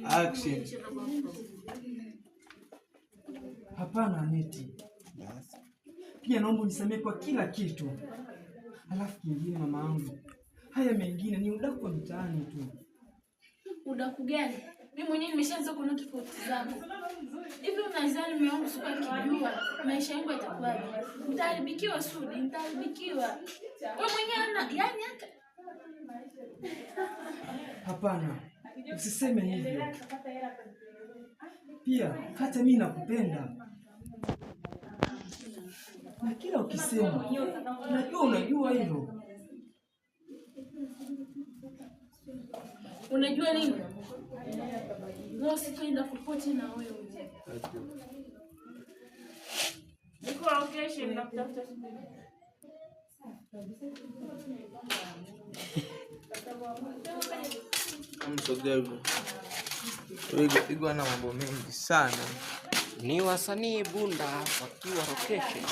Action. Hapana Aneti. Pia naomba unisamehe kwa kila kitu. Alafu kingine mama yangu, haya mengine ni udaku wa mtaani tu. Udaku gani? Mimi mwenyewe nimeshaanza kuona tofauti zangu. Hivi unadhani mume wangu siku akijua maisha yangu yatakuwaje? Nitaharibikiwa Sudi, nitaharibikiwa. Wewe mwenyewe yani hata hapana, usiseme hivyo. Pia hata mimi nakupenda. Na kila ukisema, unajua hilo. Unajua nini? Wewe sitaenda popote na wewe. Niko location na kutafuta Sudi. Msogego. Wewe na mambo mengi sana. Ni wasanii Bunda wakiwa location.